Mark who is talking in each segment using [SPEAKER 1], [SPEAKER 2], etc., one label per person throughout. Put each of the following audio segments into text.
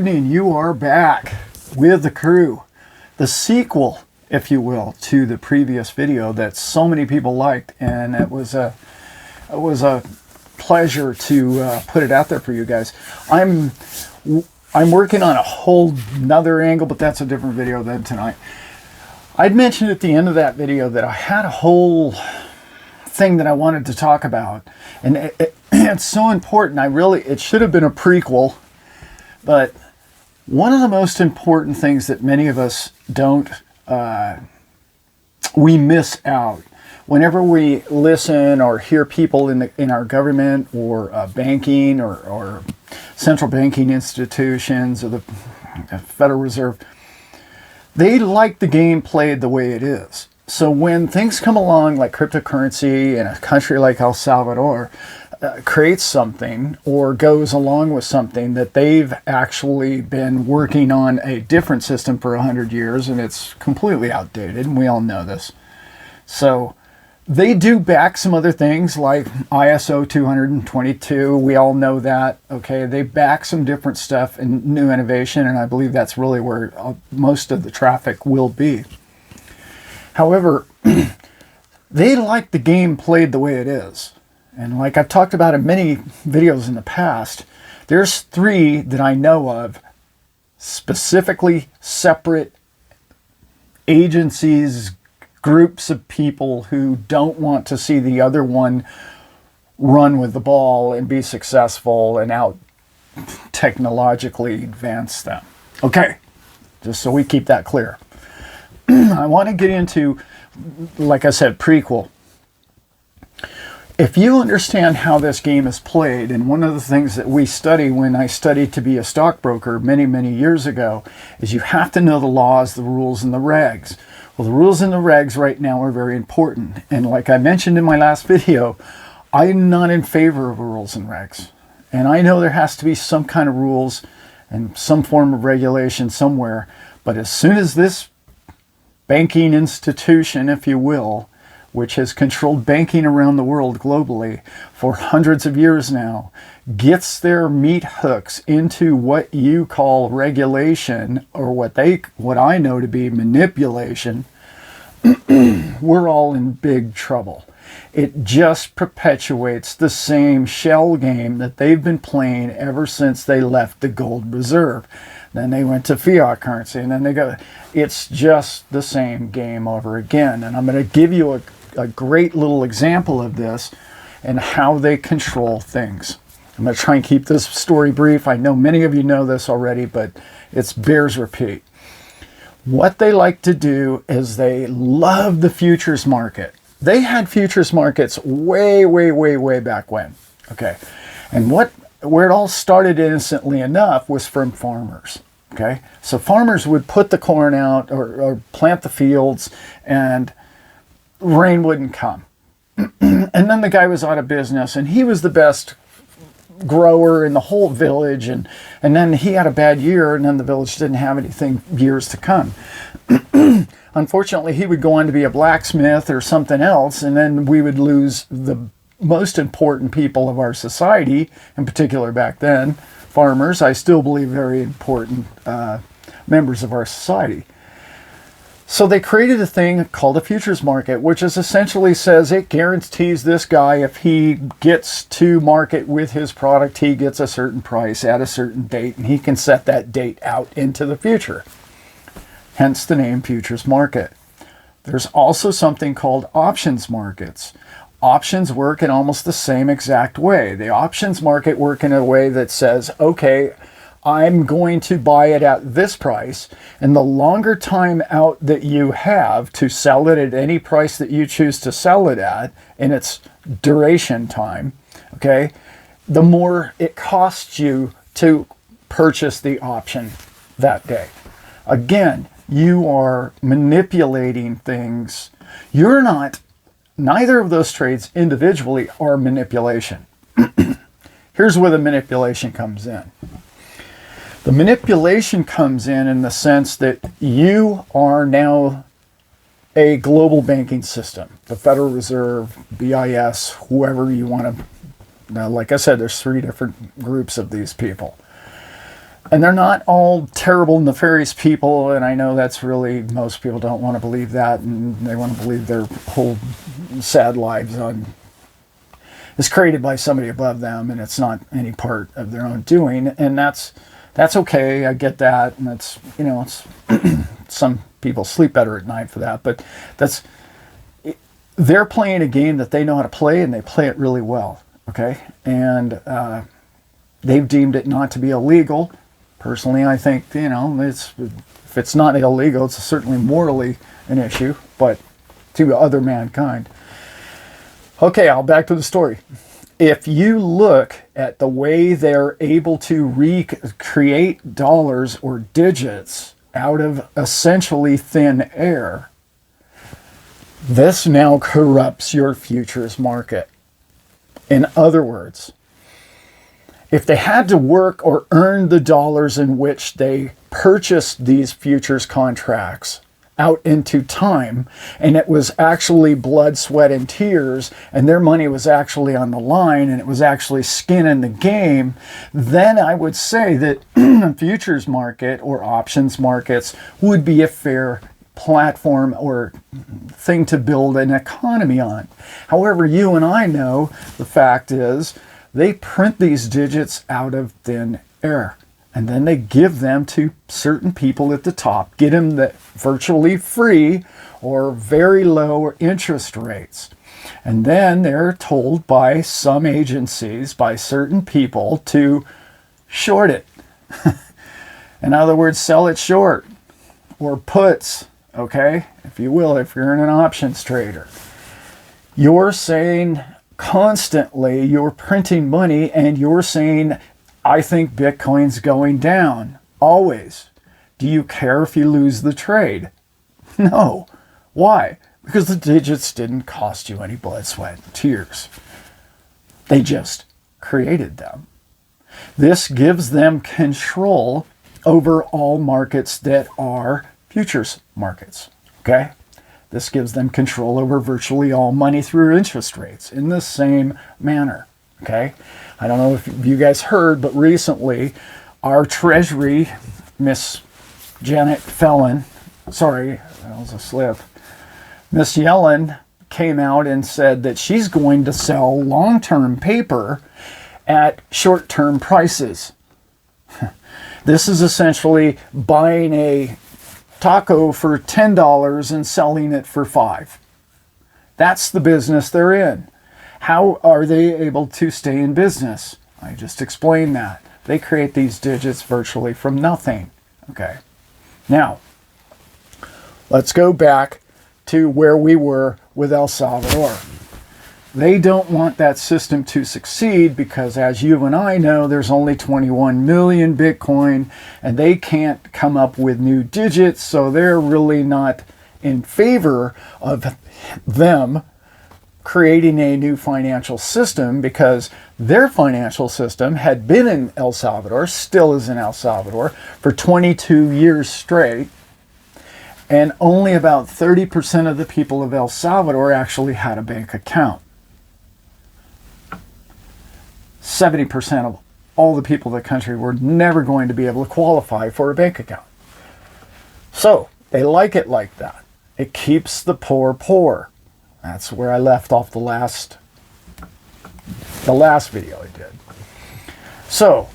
[SPEAKER 1] evening. You are back with the crew. The sequel, if you will, to the previous video that so many people liked, and it was a pleasure to put it out there for you guys. I'm working on a whole nother angle, but that's a different video than tonight. I'd mentioned at the end of that video that I had a whole thing that I wanted to talk about, and it's so important. It should have been a prequel, but one of the most important things that many of us we miss out whenever we listen or hear people in our government or banking or central banking institutions or the Federal Reserve. They like the game played the way it is. So when things come along like cryptocurrency in a country like El Salvador creates something or goes along with something that they've actually been working on a different system for 100 years and it's completely outdated, and we all know this. So they do back some other things like ISO 222. We all know that. Okay, they back some different stuff and new innovation, and I believe that's really where most of the traffic will be. However, they like the game played the way it is. And like I've talked about in many videos in the past, there's 3 that I know of, specifically separate agencies, groups of people who don't want to see the other one run with the ball and be successful and out technologically advance them. Okay, just so we keep that clear. I want to get into, like I said, prequel. If you understand how this game is played, and one of the things that we study when I studied to be a stockbroker many, many years ago, is you have to know the laws, the rules, and the regs. Well, the rules and the regs right now are very important. And like I mentioned in my last video, I'm not in favor of rules and regs. And I know there has to be some kind of rules and some form of regulation somewhere. But as soon as this banking institution, if you will, which has controlled banking around the world globally for hundreds of years now, gets their meat hooks into what you call regulation, or what I know to be manipulation, we're all in big trouble. It just perpetuates the same shell game that they've been playing ever since they left the gold reserve. Then they went to fiat currency, and then they go. It's just the same game over again. And I'm going to give you a great little example of this and how they control things. I'm going to try and keep this story brief. I know many of you know this already, but it bears repeat. What they like to do is they love the futures market. They had futures markets way, way, way, way back when. Okay, and where it all started, innocently enough, was from farmers. Okay, so farmers would put the corn out or plant the fields, and rain wouldn't come. And then the guy was out of business, and he was the best grower in the whole village, and then he had a bad year, and then the village didn't have anything years to come. Unfortunately, he would go on to be a blacksmith or something else, and then we would lose the most important people of our society, in particular back then, farmers. I still believe very important members of our society. So they created a thing called a futures market, which is essentially says it guarantees this guy, if he gets to market with his product, he gets a certain price at a certain date, and he can set that date out into the future. Hence the name futures market. There's also something called options markets. Options work in almost the same exact way. The options market work in a way that says, okay, I'm going to buy it at this price, and the longer time out that you have to sell it at any price that you choose to sell it at in its duration time, okay, the more it costs you to purchase the option that day. Again, you are manipulating things. Neither of those trades individually are manipulation. Here's where the manipulation comes in. The manipulation comes in the sense that you are now a global banking system, the Federal Reserve, BIS, whoever you want to. Now, like I said, there's 3 different groups of these people. And they're not all terrible, nefarious people, and I know that's really, most people don't want to believe that, and they want to believe their whole sad lives is created by somebody above them, and it's not any part of their own doing, and that's okay. I get that, and that's, it's some people sleep better at night for that, but they're playing a game that they know how to play, and they play it really well, okay? And they've deemed it not to be illegal. Personally, I think, if it's not illegal, it's certainly morally an issue, but to other mankind. Okay, I'll back to the story. If you look at the way they're able to recreate dollars or digits out of essentially thin air, this now corrupts your futures market. In other words, if they had to work or earn the dollars in which they purchased these futures contracts out into time, and it was actually blood, sweat, and tears, and their money was actually on the line, and it was actually skin in the game, then I would say that the futures market or options markets would be a fair platform or thing to build an economy on. However, you and I know the fact is they print these digits out of thin air, and then they give them to certain people at the top, get them the virtually free or very low interest rates. And then they're told by some agencies, by certain people, to short it. In other words, sell it short, or puts, okay, if you will, if you're an options trader. You're saying constantly, you're printing money, and you're saying, I think Bitcoin's going down. Always. Do you care if you lose the trade? No. Why? Because the digits didn't cost you any blood, sweat, and tears. They just created them. This gives them control over all markets that are futures markets. Okay? This gives them control over virtually all money through interest rates in the same manner. Okay? I don't know if you guys heard, but recently our Treasury, Miss Janet Yellen, sorry, that was a slip. Miss Yellen came out and said that she's going to sell long-term paper at short-term prices. This is essentially buying a taco for $10 and selling it for $5. That's the business they're in. How are they able to stay in business? I just explained that. They create these digits virtually from nothing. Okay. Now, let's go back to where we were with El Salvador. They don't want that system to succeed because, as you and I know, there's only 21 million Bitcoin, and they can't come up with new digits, so they're really not in favor of them creating a new financial system, because their financial system had been in El Salvador, still is in El Salvador, for 22 years straight, and only about 30% of the people of El Salvador actually had a bank account. 70% of all the people in the country were never going to be able to qualify for a bank account. So they like it like that. It keeps the poor poor. That's where I left off the last video I did. So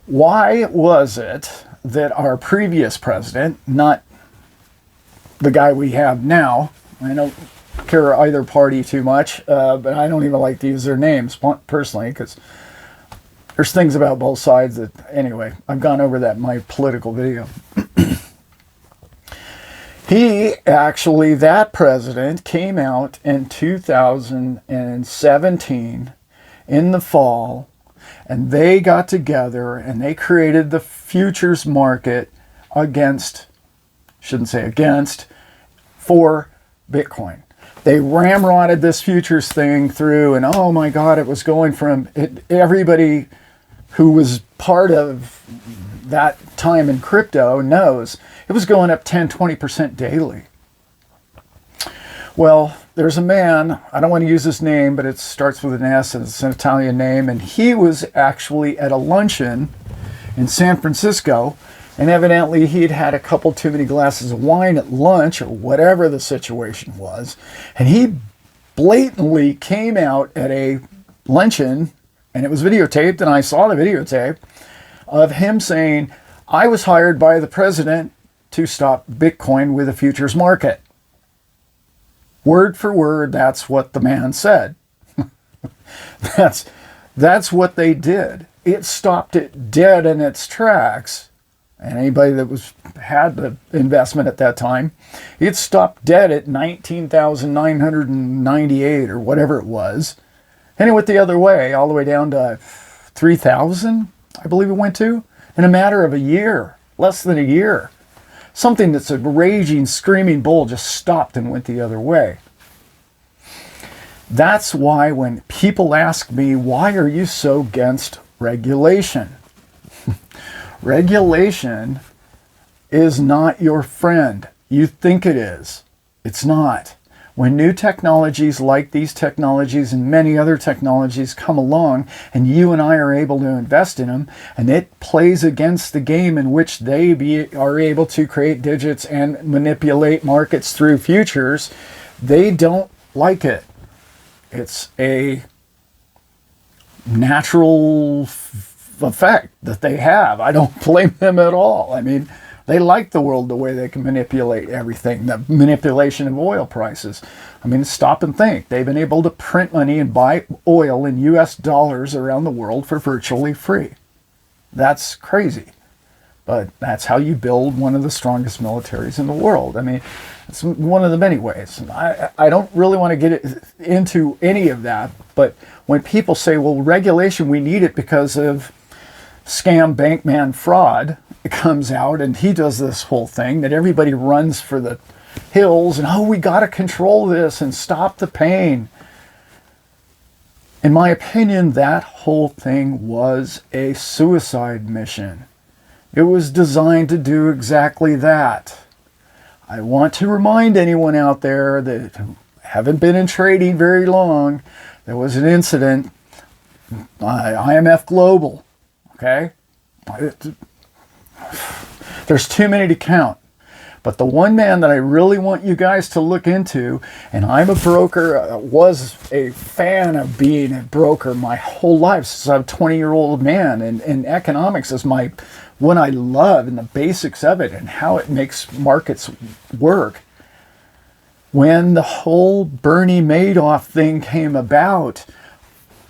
[SPEAKER 1] why was it that our previous president, not the guy we have now, I don't care either party too much, but I don't even like to use their names personally, because there's things about both sides that, anyway, I've gone over that in my political video. He actually, that president, came out in 2017 in the fall, and they got together and they created the futures market against, shouldn't say against, for Bitcoin. They ramrodded this futures thing through, and oh my God, it was going from everybody who was part of that time in crypto knows it was going up 10-20% daily. Well, there's a man, I don't want to use his name, but it starts with an S and it's an Italian name, and he was actually at a luncheon in San Francisco, and evidently he'd had a couple too many glasses of wine at lunch or whatever the situation was, and he blatantly came out at a luncheon, and it was videotaped, and I saw the videotape of him saying, I was hired by the president to stop Bitcoin with a futures market. Word for word, that's what the man said. That's what they did. It stopped it dead in its tracks. And anybody that had the investment at that time, it stopped dead at 19,998 or whatever it was. And it went the other way, all the way down to 3,000, I believe it went to, in a matter of a year, less than a year. Something that's a raging, screaming bull just stopped and went the other way. That's why when people ask me, why are you so against regulation? Regulation is not your friend. You think it is. It's not. When new technologies like these technologies and many other technologies come along and you and I are able to invest in them, and it plays against the game in which they are able to create digits and manipulate markets through futures, they don't like it. It's a natural effect that they have. I don't blame them at all. I mean, they like the world the way they can manipulate everything, the manipulation of oil prices. I mean, stop and think. They've been able to print money and buy oil in US dollars around the world for virtually free. That's crazy. But that's how you build one of the strongest militaries in the world. I mean, it's one of the many ways. I don't really want to get into any of that, but when people say, well, regulation, we need it because of scam bankman fraud, it comes out and he does this whole thing that everybody runs for the hills and, oh, we got to control this and stop the pain. In my opinion, that whole thing was a suicide mission. It was designed to do exactly that. I want to remind anyone out there that haven't been in trading very long, there was an incident, IMF Global, okay? There's too many to count. But the one man that I really want you guys to look into, and I'm a broker, was a fan of being a broker my whole life since I'm a 20-year-old man, and economics is what I love and the basics of it and how it makes markets work. When the whole Bernie Madoff thing came about,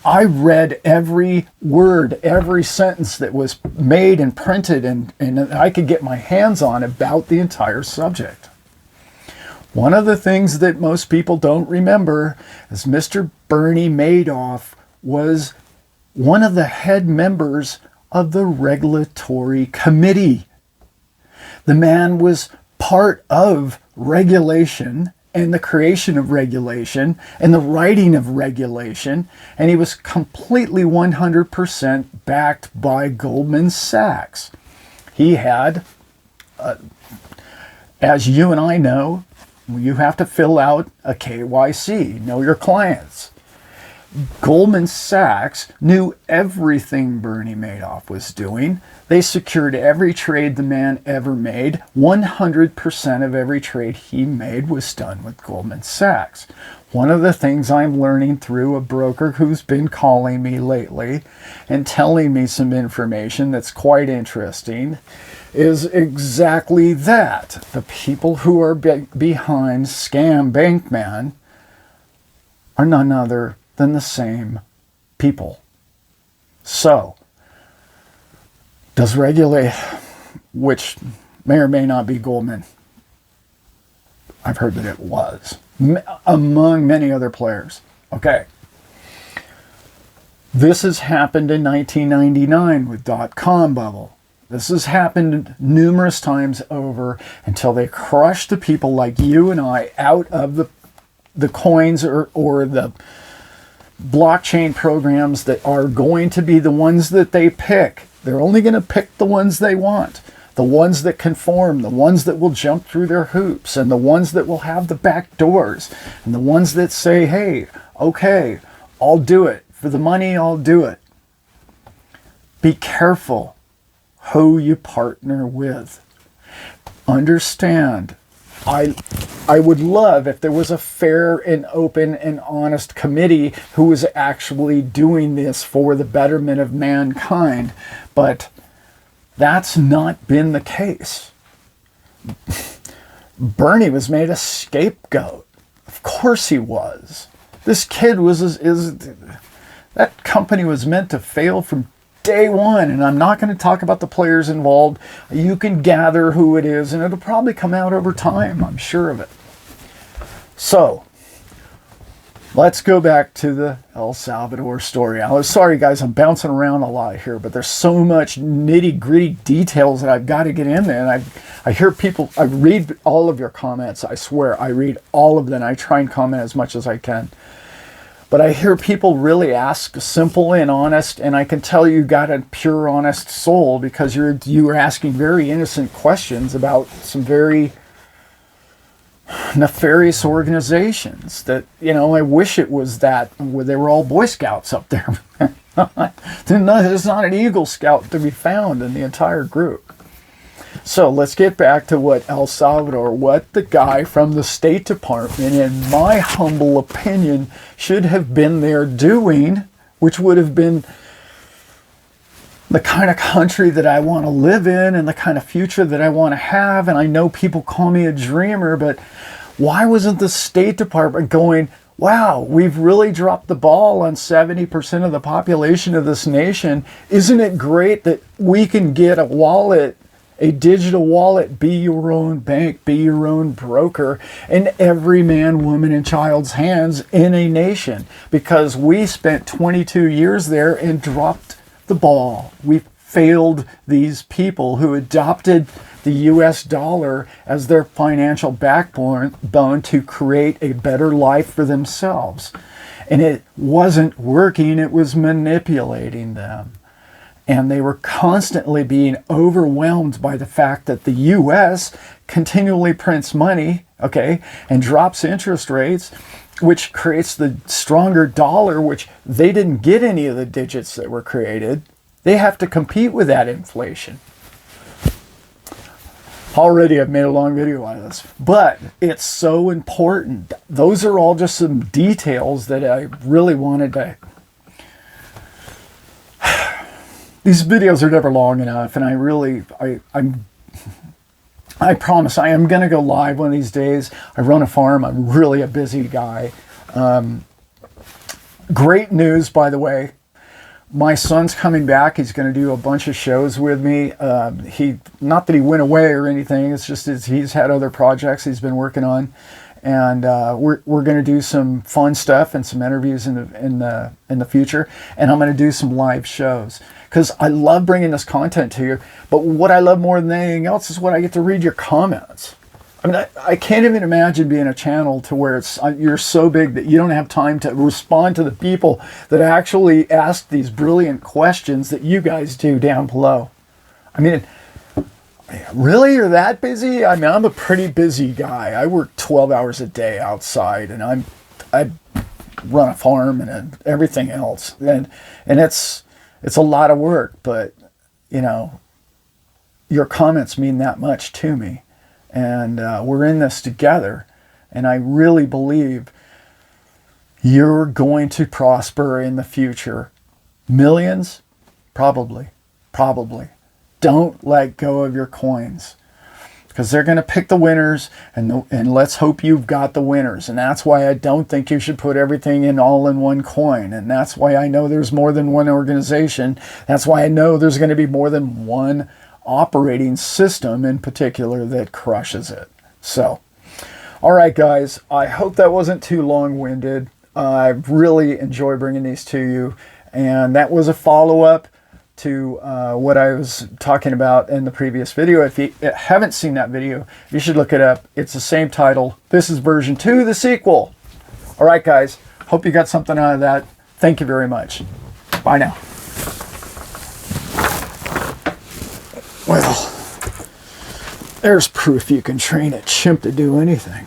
[SPEAKER 1] I read every word, every sentence that was made and printed and I could get my hands on about the entire subject. One of the things that most people don't remember is Mr. Bernie Madoff was one of the head members of the regulatory committee. The man was part of regulation and the creation of regulation and the writing of regulation, and he was completely 100% backed by Goldman Sachs. He had, as you and I know, you have to fill out a KYC, know your clients. Goldman Sachs knew everything Bernie Madoff was doing. They secured every trade the man ever made. 100% of every trade he made was done with Goldman Sachs. One of the things I'm learning through a broker who's been calling me lately and telling me some information that's quite interesting is exactly that. The people who are behind Scam Bankman are none other than the same people. So, does regulate, which may or may not be Goldman, I've heard that it was, among many other players. Okay. This has happened in 1999 with dot-com bubble. This has happened numerous times over until they crush the people like you and I out of the coins or the blockchain programs that are going to be the ones that they pick. They're only going to pick the ones they want, the ones that conform, the ones that will jump through their hoops, and the ones that will have the back doors, and the ones that say, hey, okay, I'll do it. For the money, I'll do it. Be careful who you partner with. Understand, I would love if there was a fair and open and honest committee who was actually doing this for the betterment of mankind, but that's not been the case. Bernie was made a scapegoat. Of course he was. This kid that company was meant to fail from day one, and I'm not going to talk about the players involved. You can gather who it is, and it'll probably come out over time. I'm sure of it. So, let's go back to the El Salvador story. I'm sorry, guys, I'm bouncing around a lot here, but there's so much nitty-gritty details that I've got to get in there. And I hear people, I read all of your comments. I swear, I read all of them. I try and comment as much as I can. But I hear people really ask simple and honest, and I can tell you got a pure, honest soul, because you're asking very innocent questions about some very nefarious organizations that, I wish it was that where they were all Boy Scouts up there. There's not an Eagle Scout to be found in the entire group. So let's get back to what the guy from the State Department, in my humble opinion, should have been there doing, which would have been the kind of country that I want to live in and the kind of future that I want to have. And I know people call me a dreamer, but why wasn't the State Department going, wow, we've really dropped the ball on 70% of the population of this nation. Isn't it great that we can get a wallet, a digital wallet, be your own bank, be your own broker, in every man, woman, and child's hands in a nation? Because we spent 22 years there and dropped the ball. We failed these people who adopted the US dollar as their financial backbone to create a better life for themselves. And it wasn't working, it was manipulating them. And they were constantly being overwhelmed by the fact that the US continually prints money, and drops interest rates, which creates the stronger dollar, which they didn't get any of the digits that were created. They have to compete with that inflation. Already I've made a long video on this, but it's so important. Those are all just some details that I really wanted to... These videos are never long enough, and I promise I am going to go live one of these days. I run a farm. I'm really a busy guy. Great news, by the way. My son's coming back. He's going to do a bunch of shows with me. Not that he went away or anything. It's just he's had other projects he's been working on, and we're going to do some fun stuff and some interviews in the future. And I'm going to do some live shows, because I love bringing this content to you. But what I love more than anything else is when I get to read your comments. I mean, I can't even imagine being a channel to where you're so big that you don't have time to respond to the people that actually ask these brilliant questions that you guys do down below. I mean, really? You're that busy? I mean, I'm a pretty busy guy. I work 12 hours a day outside, and I run a farm and everything else. And it's a lot of work, but, your comments mean that much to me. And we're in this together. And I really believe you're going to prosper in the future. Millions? Probably. Don't let go of your coins, because they're going to pick the winners, and let's hope you've got the winners. And that's why I don't think you should put everything all in one coin. And that's why I know there's more than one organization. That's why I know there's going to be more than one operating system in particular that crushes it. So, all right, guys, I hope that wasn't too long-winded. I really enjoy bringing these to you, and that was a follow-up to what I was talking about in the previous video. If you haven't seen that video, you should look it up. It's the same title. This is version 2, the sequel. All right, guys, hope you got something out of that. Thank you very much. Bye now. Well, there's proof you can train a chimp to do anything.